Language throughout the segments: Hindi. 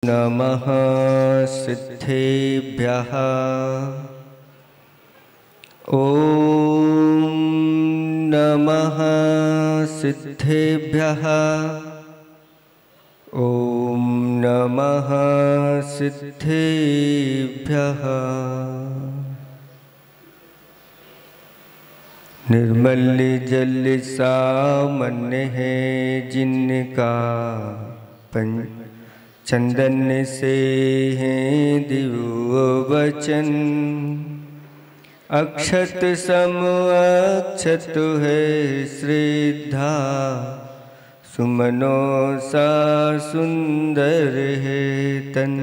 नमः सिद्धेभ्यः। ॐ नमः सिद्धेभ्यः। ॐ नमः सिद्धेभ्यः। निर्मल जल सामान्य है जिनका चंदन से हैं दिव्य वचन। अक्षत सम अक्षत है श्रद्धा, सुमनों सा सुंदर है तन।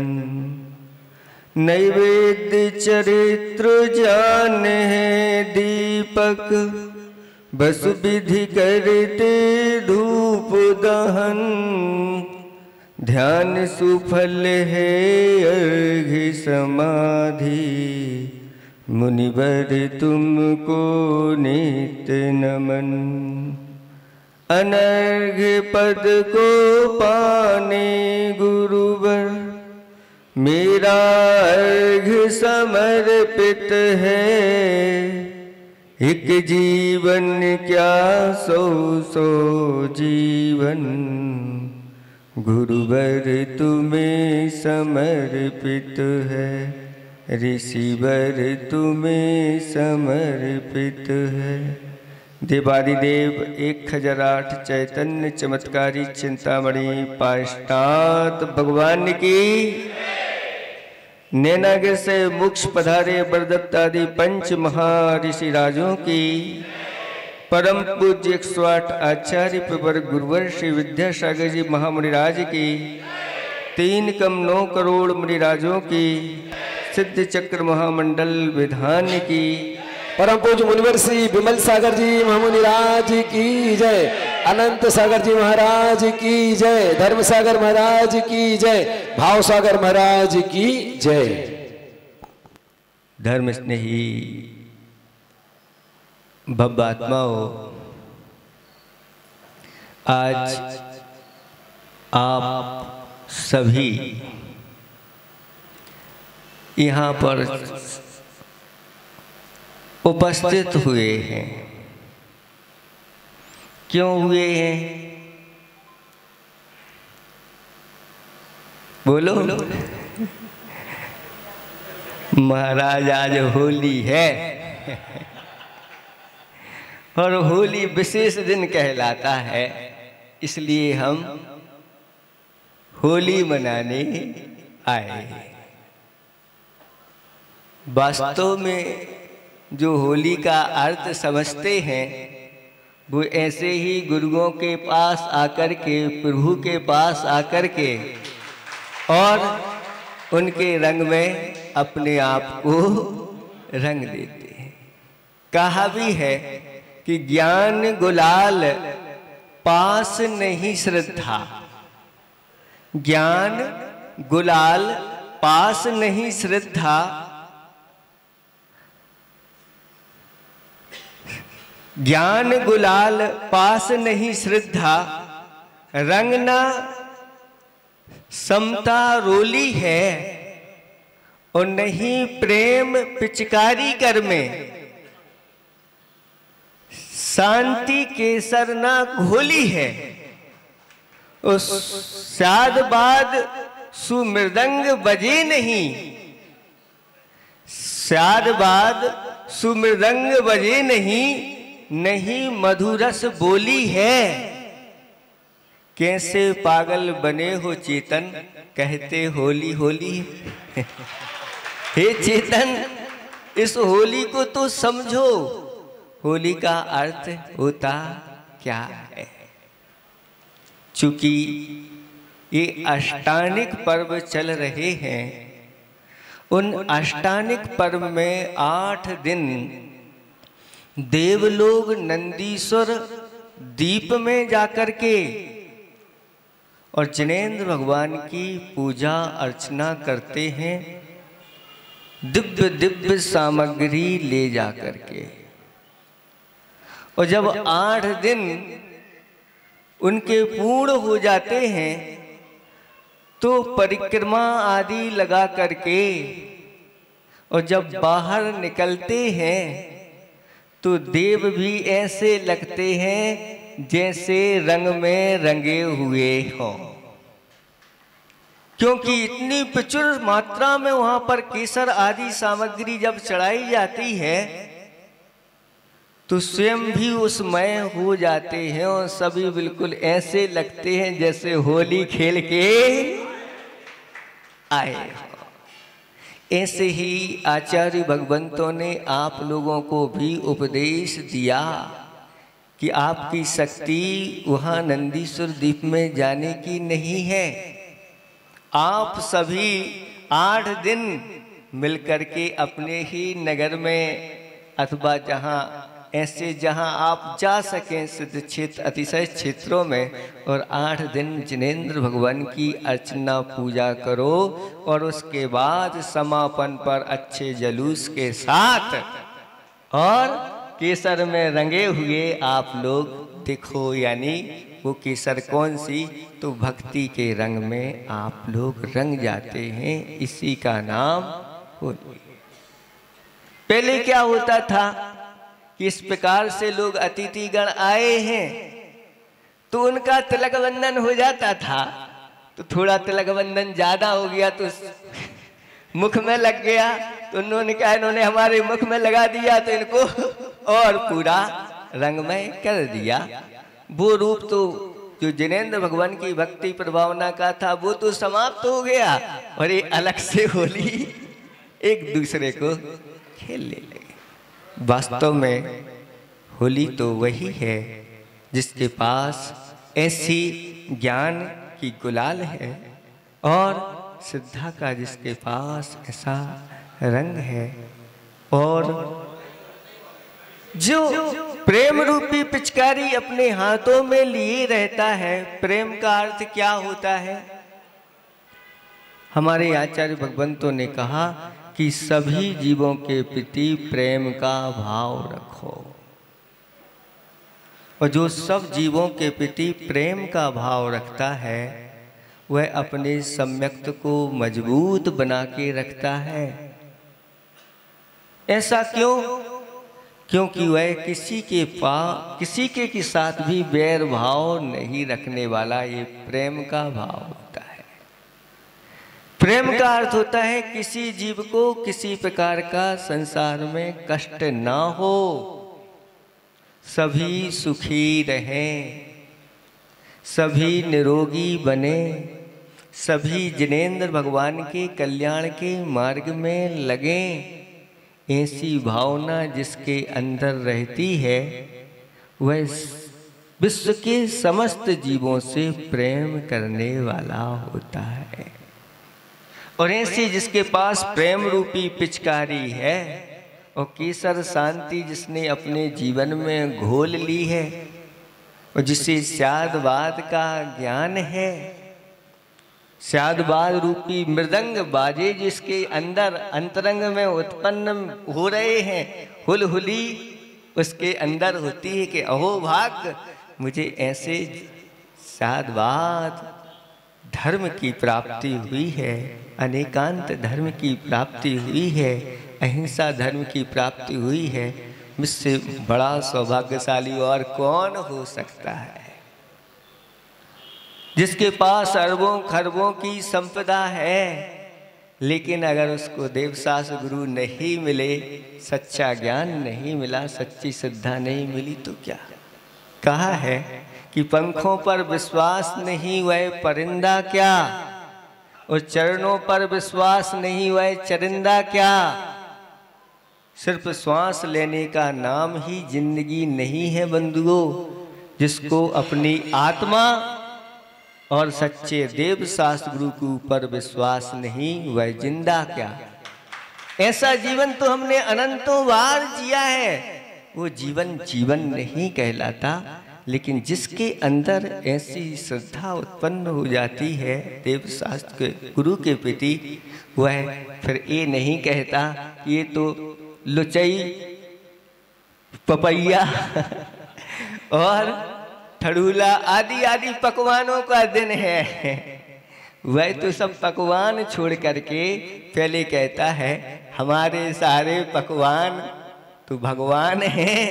नैवेद्य चरित्र जान है दीपक, बस विधि करते धूप दहन। ध्यान सुफल है अर्घ्य समाधि, मुनिवर तुमको नित्य नमन। अनर्घ्य पद को पाने गुरुवर, मेरा अर्घ्य समर्पित है। एक जीवन क्या सौ सौ जीवन, गुरुवर तुम्हें समर्पित है। ऋषिवर तुम्हें समर्पित है। देवादिदेव 1008 चैतन्य चमत्कारी चिंतामणि पाष्टात भगवान की। नैनागिर से मोक्ष पधारे बरदत्त आदि पंच महर्षि राजों की। परम पूज्य 108 आचार्य प्रवर गुरुवर श्री विद्यासागर जी महामुनिराज की। 3 कम 9 करोड़ मुनिराजों की। सिद्ध चक्र महामंडल विधान की। परम पूज्य मुनिवर श्री विमल सागर जी महामुनिराज की जय। अनंत सागर जी महाराज की जय। धर्म सागर महाराज की जय। भाव सागर महाराज की जय। धर्म स्नेही भव्यात्माओं, आज आप सभी यहाँ पर उपस्थित हुए हैं। क्यों हुए हैं? बोलो। महाराज आज होली है और होली विशेष दिन कहलाता है, इसलिए हम होली मनाने आए। वास्तव में जो होली का अर्थ समझते हैं वो ऐसे ही गुरुओं के पास आकर के, प्रभु के पास आकर के और उनके रंग में अपने आप को रंग देते हैं। कहा भी है कि ज्ञान गुलाल पास नहीं श्रद्धा। ज्ञान गुलाल पास नहीं श्रद्धा, ज्ञान गुलाल पास नहीं श्रद्धा। रंगना समता रोली है और नहीं प्रेम पिचकारी कर में। शांति केसर ना घोली है। उस शाद बाद सुमृदंग बजे नहीं। शाद बाद सुमृदंग बजे नहीं, नहीं मधुरस बोली है। कैसे पागल बने हो चेतन, कहते होली होली। हे चेतन, इस होली को तो समझो। होली का अर्थ होता क्या है? चूंकि ये अष्टानिक पर्व चल रहे हैं, उन अष्टानिक पर्व में 8 दिन देवलोग नंदीश्वर दीप में जाकर के और जिनेंद्र भगवान की पूजा अर्चना करते हैं, दिव्य दिव्य सामग्री ले जाकर के। और जब 8 दिन उनके पूर्ण हो जाते हैं तो परिक्रमा आदि लगा करके और जब बाहर निकलते हैं तो देव भी ऐसे लगते हैं जैसे रंग में रंगे हुए हों, क्योंकि इतनी प्रचुर मात्रा में वहां पर केसर आदि सामग्री जब चढ़ाई जाती है तो स्वयं भी उसमय हो जाते हैं और सभी बिल्कुल ऐसे लगते हैं जैसे होली खेल के आए। ऐसे ही आचार्य भगवंतों ने आप लोगों को भी उपदेश दिया कि आपकी शक्ति वहां नंदीश्वर द्वीप में जाने की नहीं है। आप सभी 8 दिन मिलकर के अपने ही नगर में अथवा जहां आप जा सकें सिद्ध क्षेत्र अतिशय क्षेत्रों में, और 8 दिन जिनेंद्र भगवान की अर्चना पूजा करो और उसके बाद समापन पर अच्छे जलूस के साथ और केसर में रंगे हुए आप लोग दिखो। यानी वो केसर कौन सी? तो भक्ति के रंग में आप लोग रंग जाते हैं, इसी का नाम होली। पहले क्या होता था कि इस प्रकार से लोग अतिथिगण आए हैं तो उनका तिलक बंधन हो जाता था, तो थोड़ा तिलक बंधन ज्यादा हो गया तो मुख में लग गया, तो उन्होंने कहा इन्होंने हमारे मुख में लगा दिया तो इनको और पूरा रंगमय कर दिया। वो रूप तो जो जिनेंद्र भगवान की भक्ति प्रभावना का था वो तो समाप्त हो गया और ये अलग से होली एक दूसरे को खेलने लगे। वास्तव में होली तो वही है जिसके पास ऐसी ज्ञान की गुलाल है और श्रद्धा का जिसके पास ऐसा रंग है, और जो प्रेम रूपी पिचकारी अपने हाथों में लिए रहता है। प्रेम का अर्थ क्या होता है? हमारे आचार्य भगवंतों ने कहा कि सभी जीवों के प्रति प्रेम का भाव रखो, और जो सब जीवों के प्रति प्रेम का भाव रखता है वह अपने सम्यक्त को मजबूत बना के रखता है। ऐसा क्यों? क्योंकि वह किसी के साथ भी बैर भाव नहीं रखने वाला, ये प्रेम का भाव होता है। प्रेम का अर्थ होता है किसी जीव को किसी प्रकार का संसार में कष्ट ना हो, सभी सुखी रहें, सभी निरोगी बने, सभी जिनेंद्र भगवान के कल्याण के मार्ग में लगें। ऐसी भावना जिसके अंदर रहती है वह विश्व के समस्त जीवों से प्रेम करने वाला होता है। और ऐसी जिसके पास प्रेम रूपी पिचकारी है और केसर शांति जिसने अपने जीवन में घोल ली है और जिसे स्यादवाद का ज्ञान है, स्यादवाद रूपी मृदंग बाजे जिसके अंदर अंतरंग में उत्पन्न हो रहे हैं, हुलहुली उसके अंदर होती है कि अहो भाग, मुझे ऐसे स्यादवाद धर्म की प्राप्ति हुई है, अनेकांत धर्म की प्राप्ति हुई है, अहिंसा धर्म की प्राप्ति हुई है, मुझसे बड़ा सौभाग्यशाली और कौन हो सकता है। जिसके पास अरबों खरबों की संपदा है, लेकिन अगर उसको देवशास्त्र गुरु नहीं मिले, सच्चा ज्ञान नहीं मिला, सच्ची श्रद्धा नहीं मिली तो क्या? कहा है कि पंखों पर विश्वास नहीं वह परिंदा क्या, और चरणों पर विश्वास नहीं वह चरिंदा क्या। सिर्फ श्वास लेने का नाम ही जिंदगी नहीं है बंधुओं। जिसको अपनी आत्मा और सच्चे देव शास्त्र गुरु के ऊपर विश्वास नहीं वह जिंदा क्या। ऐसा जीवन तो हमने अनंतों बार जिया है, वो जीवन जीवन नहीं कहलाता। लेकिन जिसके अंदर ऐसी श्रद्धा उत्पन्न हो जाती है देव शास्त्र के गुरु के प्रति, वह फिर ये नहीं कहता ये तो लुचई पपैया और ठड़ूला आदि आदि पकवानों का दिन है। वह तो सब पकवान छोड़ करके पहले कहता है हमारे सारे पकवान तो भगवान हैं,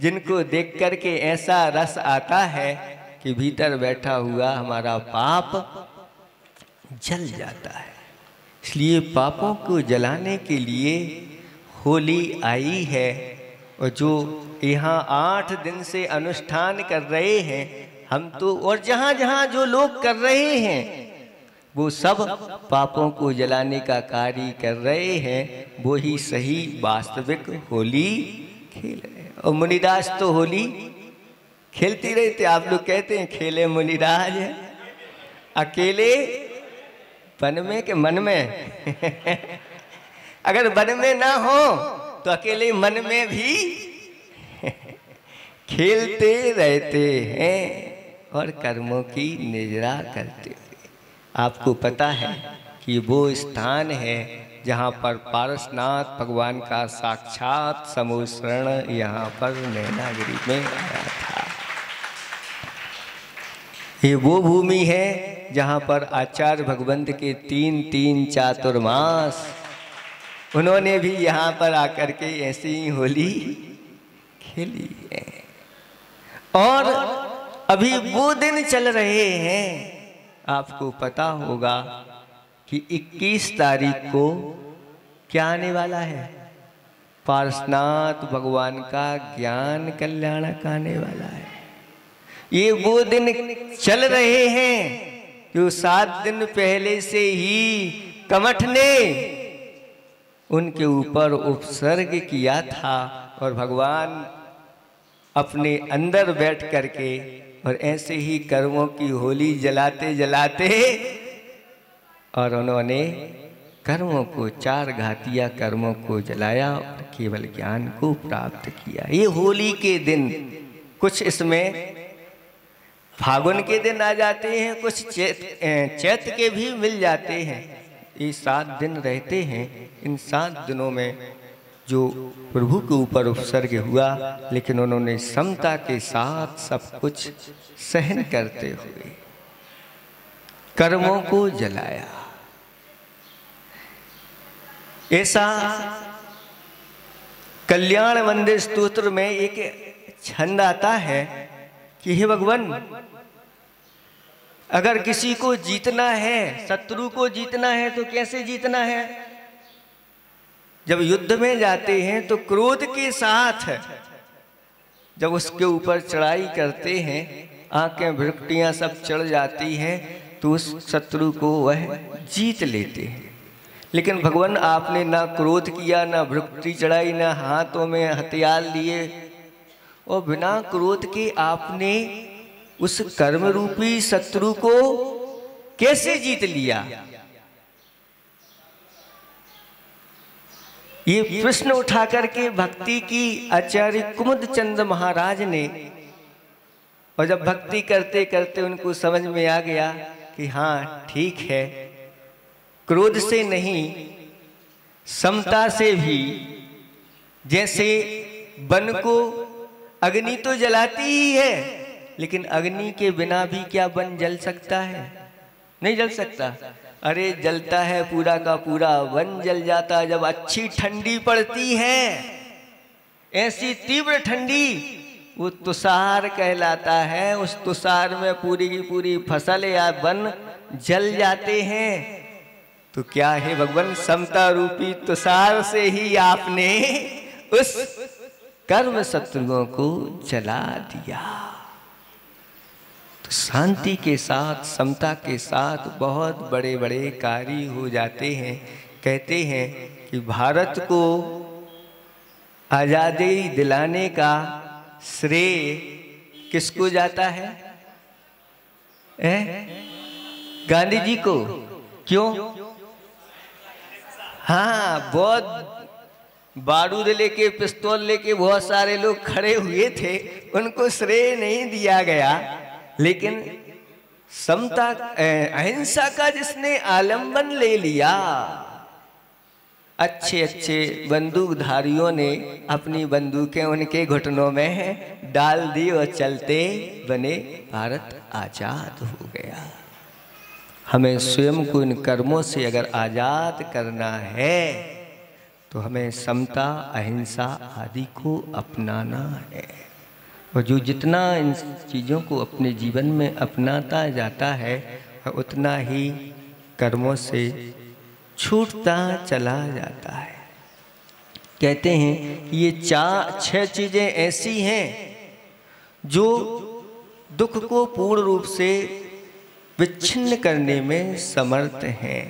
जिनको देख करके ऐसा रस आता है कि भीतर बैठा हुआ हमारा पाप जल जाता है। इसलिए पापों को जलाने के लिए होली आई है। और जो यहाँ 8 दिन से अनुष्ठान कर रहे हैं हम तो, और जहाँ जहाँ जो लोग कर रहे हैं वो सब पापों को जलाने का कार्य कर रहे हैं। वो ही सही वास्तविक होली खेल रहे हैं। और मुनिदास तो होली खेलती रहते। आप लोग कहते हैं खेले मुनिराज अकेले वन में के मन में अगर वन में ना हो तो अकेले मन में भी खेलते रहते हैं और कर्मों की निजरा करते हुए। आपको पता है कि वो स्थान है जहाँ पर पारसनाथ भगवान का साक्षात समुद्रण यहाँ पर नैनागिरी में आया था। ये वो भूमि है जहाँ पर आचार्य भगवंत के 3 चातुर्मास उन्होंने भी यहाँ पर आकर के ऐसी ही होली खेली है। और अभी वो दिन चल रहे हैं। आपको पता होगा कि 21 तारीख को क्या आने वाला है? पारसनाथ भगवान का ज्ञान कल्याणक आने वाला है। ये वो दिन चल रहे हैं जो 7 दिन पहले से ही कमठ ने उनके ऊपर उपसर्ग किया था। और भगवान अपने अंदर बैठ करके और ऐसे ही कर्मों की होली जलाते जलाते और उन्होंने कर्मों को 4 घातिया कर्मों को जलाया और केवल ज्ञान को प्राप्त किया। ये होली के दिन कुछ इसमें फागुन के दिन आ जाते हैं, कुछ चैत के भी मिल जाते हैं। ये 7 दिन रहते हैं। इन 7 दिनों में जो प्रभु के ऊपर उपसर्ग हुआ, लेकिन उन्होंने समता के साथ सब कुछ सहन करते हुए कर्मों को जलाया। ऐसा कल्याण मंदिर स्तोत्र में एक छंद आता है कि हे भगवान, अगर किसी को जीतना है, शत्रु को जीतना है तो कैसे जीतना है? जब युद्ध में जाते हैं तो क्रोध के साथ जब उसके ऊपर चढ़ाई करते हैं, आंखें भृकुटियां सब चढ़ जाती हैं, तो उस शत्रु को वह जीत लेते हैं। लेकिन भगवान आपने ना क्रोध किया, ना भृकुटी चढ़ाई, ना हाथों में हथियार लिए, और बिना क्रोध के आपने उस कर्म रूपी शत्रु को कैसे जीत लिया? ये प्रश्न उठा करके भक्ति की आचार्य कुमुद चंद महाराज ने, और जब भक्ति करते करते उनको समझ में आ गया कि हाँ ठीक है, क्रोध से नहीं समता से भी, जैसे वन को अग्नि तो जलाती ही है, लेकिन अग्नि के बिना भी क्या वन जल सकता है? नहीं जल सकता। अरे जलता है, पूरा का पूरा वन जल जाता है जब अच्छी ठंडी पड़ती है। ऐसी तीव्र ठंडी, वो तुषार कहलाता है। उस तुषार में पूरी की पूरी फसल या वन जल जाते हैं। तो क्या है भगवान, समता रूपी तुषार से ही आपने उस कर्म शत्रुओं को जला दिया। तो शांति के साथ, समता के साथ बहुत बड़े बड़े कार्य हो जाते हैं। कहते हैं कि भारत को आजादी दिलाने का श्रेय किसको जाता है? गांधी जी को। क्यों? हाँ, बहुत बारूद लेके, पिस्तौल लेके बहुत सारे लोग खड़े हुए थे, उनको श्रेय नहीं दिया गया। लेकिन समता, अहिंसा का जिसने आलंबन ले लिया, अच्छे अच्छे बंदूकधारियों ने अपनी बंदूकें उनके घुटनों में डाल दी और चलते बने भारत आजाद हो गया। हमें स्वयं को इन कर्मों से अगर आज़ाद करना है तो हमें समता, अहिंसा आदि को अपनाना है। और जो जितना इन चीज़ों को अपने जीवन में अपनाता जाता है उतना ही कर्मों से छूटता चला जाता है। कहते हैं ये 6 चीज़ें ऐसी हैं जो दुख को पूर्ण रूप से विच्छिन्न करने में समर्थ हैं।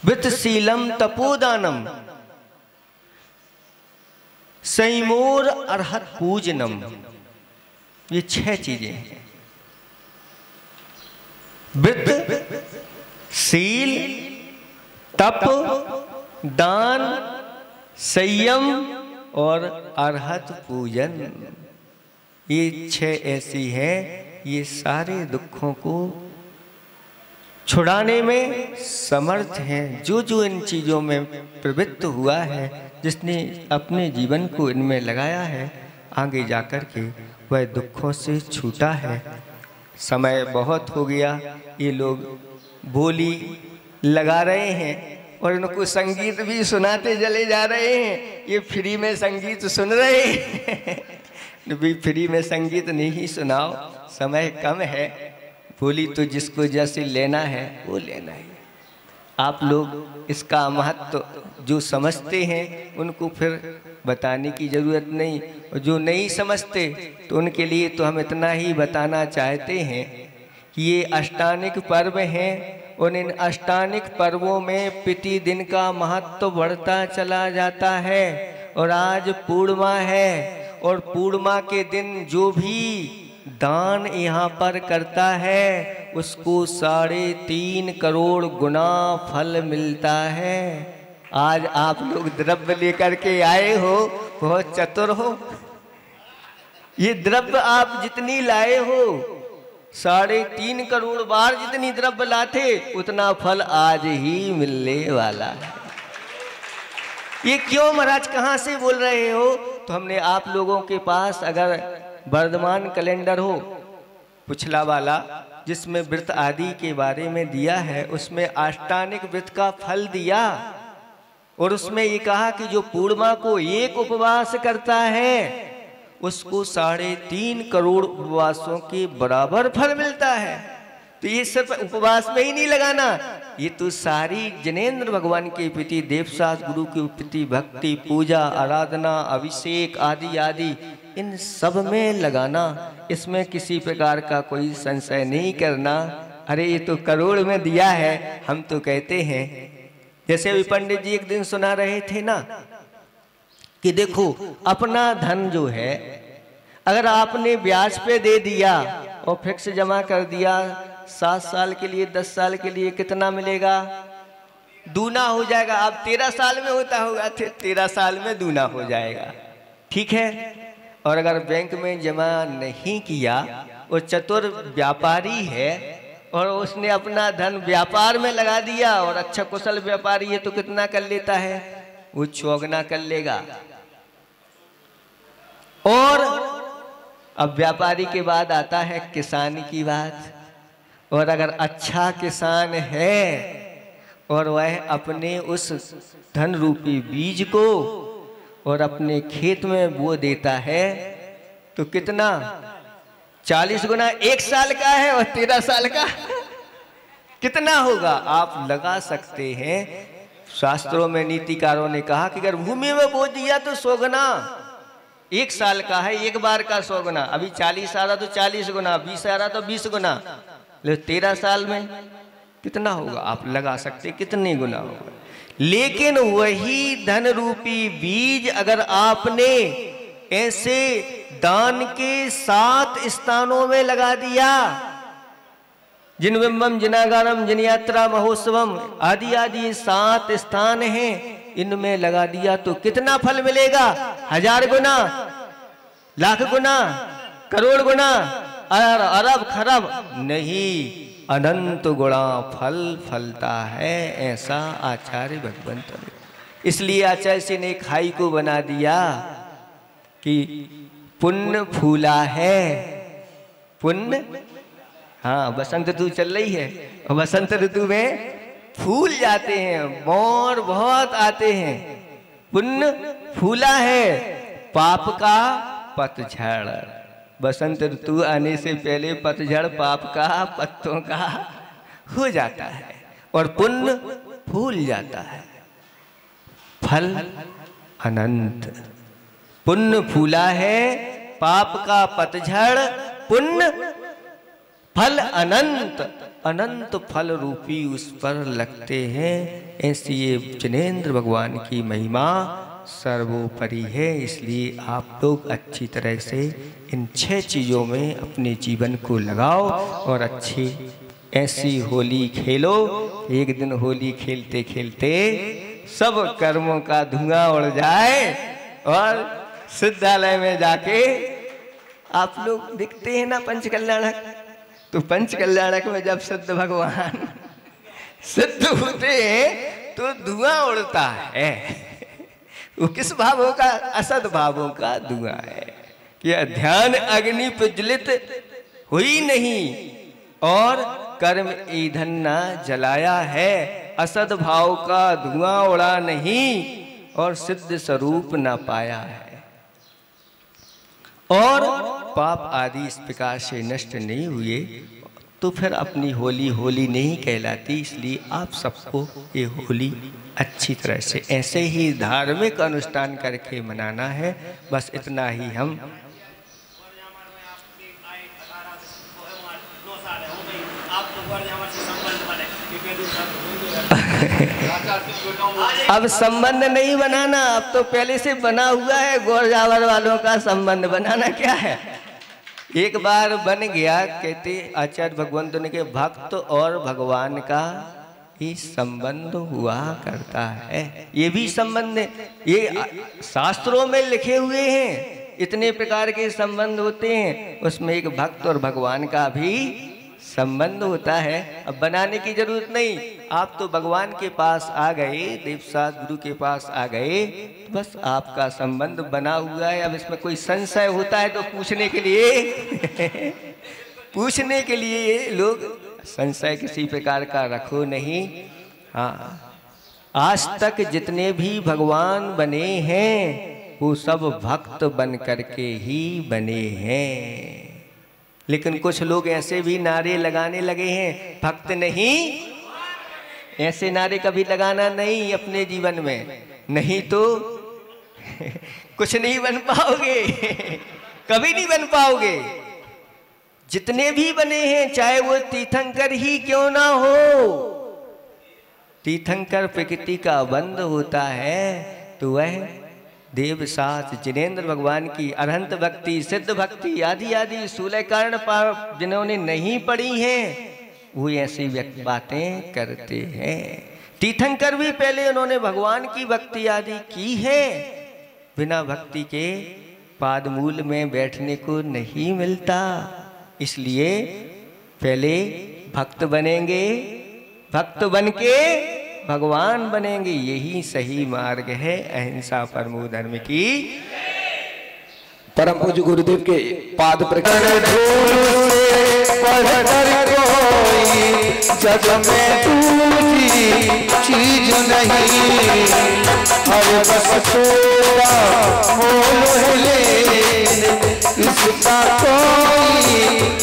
वित्तशीलम तपोदानम संयमोर अर्हत पूजनम, ये 6 चीजें हैं। वित्त, शील, तप, दान, संयम और अर्हत पूजन, ये 6 ऐसी हैं, ये सारे दुखों को छुड़ाने में समर्थ हैं। जो जो इन चीज़ों में प्रवृत्त हुआ है, जिसने अपने जीवन को इनमें लगाया है, आगे जाकर के वह दुखों से छूटा है। समय बहुत हो गया, ये लोग बोली लगा रहे हैं और इनको संगीत भी सुनाते चले जा रहे हैं। ये फ्री में संगीत सुन रहे हैं भी फ्री में संगीत नहीं सुनाओ, समय कम है, बोली तो जिसको जैसे लेना है वो लेना है। आप लोग इसका महत्व जो समझते हैं उनको फिर बताने की ज़रूरत नहीं, और जो नहीं समझते तो उनके लिए तो हम इतना ही बताना चाहते हैं कि ये अष्टानिक पर्व हैं और इन अष्टानिक पर्वों में प्रतिदिन का महत्व बढ़ता चला जाता है। और आज पूर्णिमा है और पूर्णिमा के दिन जो भी दान यहाँ पर करता है उसको 3.5 करोड़ गुना फल मिलता है। आज आप लोग द्रव्य लेकर के आए हो, बहुत चतुर हो। ये द्रव्य आप जितनी लाए हो 3.5 करोड़ बार जितनी द्रव्य लाते उतना फल आज ही मिलने वाला है। ये क्यों महाराज, कहाँ से बोल रहे हो? तो हमने आप लोगों के पास अगर वर्धमान कैलेंडर हो पिछला वाला, जिसमें व्रत आदि के बारे में दिया है, उसमें अष्टानिक व्रत का फल दिया और उसमें ये कहा कि जो पूर्णिमा को एक उपवास करता है उसको 3.5 करोड़ उपवासों के बराबर फल मिलता है। तो ये सिर्फ उपवास में ही नहीं लगाना, ये तो सारी जनेन्द्र भगवान के प्रति, देवसास गुरु के प्रति भक्ति, पूजा, आराधना, अभिषेक आदि आदि इन सब में लगाना। इसमें किसी प्रकार का कोई संशय नहीं करना। अरे ये तो करोड़ में दिया है, हम तो कहते हैं, जैसे अभी पंडित जी एक दिन सुना रहे थे ना कि देखो अपना धन जो है अगर आपने ब्याज पे दे दिया और फिक्स जमा कर दिया 7 साल के लिए, 10 साल के लिए, कितना मिलेगा? दूना हो जाएगा। अब 13 साल में होता होगा, 13 साल में दूना हो जाएगा, ठीक है। और अगर बैंक में जमा नहीं किया और चतुर व्यापारी है और उसने अपना धन व्यापार में लगा दिया और अच्छा कुशल व्यापारी है तो कितना कर लेता है? वो 4 कर लेगा। और अब व्यापारी के बाद आता है किसान की बात। और अगर अच्छा किसान है और वह अपने उस धन रूपी बीज को और अपने खेत में बो देता है तो कितना? 40 गुना 1 साल का है और 13 साल का कितना होगा? आप लगा सकते हैं। शास्त्रों में नीतिकारों ने कहा कि अगर भूमि में बो दिया तो 100 गुना, 1 साल का है, एक बार का 100 गुना। अभी 40 आ रहा तो 40 गुना, 20 आ रहा तो 20 गुना, 13 साल में कितना होगा? आप लगा सकते कितने गुना होगा। लेकिन वही धन रूपी बीज अगर आपने ऐसे दान के 7 स्थानों में लगा दिया, जिन बिंबम, जिनागारम, जिन यात्रा महोत्सवम आदि आदि 7 स्थान हैं, इनमें लगा दिया तो कितना फल मिलेगा? 1000 गुना, लाख गुना, करोड़ गुना, अरब खरब नहीं, अनंत गुणा फल फलता है, ऐसा आचार्य भगवंत ने। इसलिए आचार्य ने खाई को बना दिया कि पुण्य फूला है, पुण्य हाँ, बसंत ऋतु चल रही है और बसंत ऋतु में फूल जाते हैं, मोर बहुत आते हैं। पुण्य फूला है, पाप का पतझड़। बसंत ऋतु आने से पहले पतझड़ पाप का, पत्तों का हो जाता है और पुण्य फूल जाता है। फल अनंत, पुण्य फूला है, पाप का पतझड़, पुण्य फल अनंत, अनंत फल रूपी उस पर लगते हैं। ऐसी ये जिनेंद्र भगवान की महिमा सर्वोपरि है। इसलिए आप लोग अच्छी तरह से इन 6 चीज़ों में अपने जीवन को लगाओ और अच्छी ऐसी होली खेलो। एक दिन होली खेलते खेलते सब कर्मों का धुआं उड़ जाए और सिद्धालय में जाके आप लोग दिखते हैं ना पंचकल्याणक, तो पंचकल्याणक में जब सिद्ध भगवान सिद्ध होते हैं तो धुआं उड़ता है। वो किस भावों का? असद भावों का धुआं है कि ध्यान अग्नि प्रज्वलित हुई नहीं और कर्म ईंधन न जलाया है। असद भाव का धुआं उड़ा नहीं और सिद्ध स्वरूप न पाया है और पाप आदि इस प्रकार से नष्ट नहीं हुए तो फिर अपनी होली होली नहीं कहलाती। इसलिए आप सबको ये होली अच्छी तरह से ऐसे ही धार्मिक अनुष्ठान करके मनाना है। बस इतना ही हम अब संबंध नहीं बनाना, अब तो पहले से बना हुआ है। गौर जावर वालों का संबंध बनाना क्या है? एक बार बन गया, कहते आचार्य भगवंत ने के भक्त और भगवान का ही संबंध हुआ करता है। ये भी संबंध है, ये शास्त्रों में लिखे हुए हैं। इतने प्रकार के संबंध होते हैं, उसमें एक भक्त और भगवान का भी संबंध होता है। अब बनाने की जरूरत नहीं, आप तो भगवान के पास आ गए, देवसाद गुरु के पास आ गए, तो बस आपका संबंध बना हुआ है। अब इसमें कोई संशय होता है तो पूछने के लिए पूछने के लिए लोग संशय किसी प्रकार का रखो नहीं। हाँ, आज तक जितने भी भगवान बने हैं वो सब भक्त बन करके ही बने हैं। लेकिन कुछ लोग ऐसे भी नारे लगाने लगे हैं, भक्त नहीं। ऐसे नारे कभी लगाना नहीं अपने जीवन में, नहीं तो कुछ नहीं बन पाओगे, कभी नहीं बन पाओगे। जितने भी बने हैं, चाहे वो तीर्थंकर ही क्यों ना हो, तीर्थंकर प्रकृति का बंध होता है तो वह देवसात जिनेंद्र भगवान की अरहंत भक्ति, सिद्ध भक्ति आदि आदि सूलह कारण पार जिन्होंने नहीं पढ़ी हैं वो ऐसी बातें करते हैं। तीर्थंकर भी पहले उन्होंने भगवान की भक्ति आदि की है। बिना भक्ति के पादमूल में बैठने को नहीं मिलता। इसलिए पहले भक्त बनेंगे, भक्त बन के भगवान बनेंगे, यही सही मार्ग है। अहिंसा परमो धर्म की। परम पूज्य गुरुदेव के पाद प्रकट जग में दूसरी चीज नहीं, हर बस थोड़ा मोल ले, इसका कोई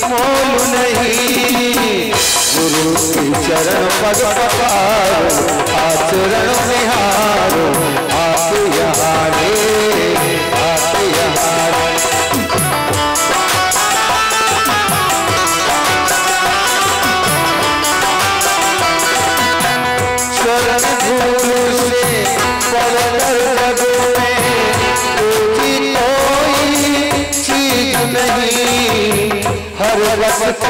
मोल नहीं। गुरु के चरण पद पखारो, आचरण निहारो, आप यहाँ रे, आप यहाँ रे। चरण धूल से पलकर रगों में कोई चीज नहीं, हर वक्त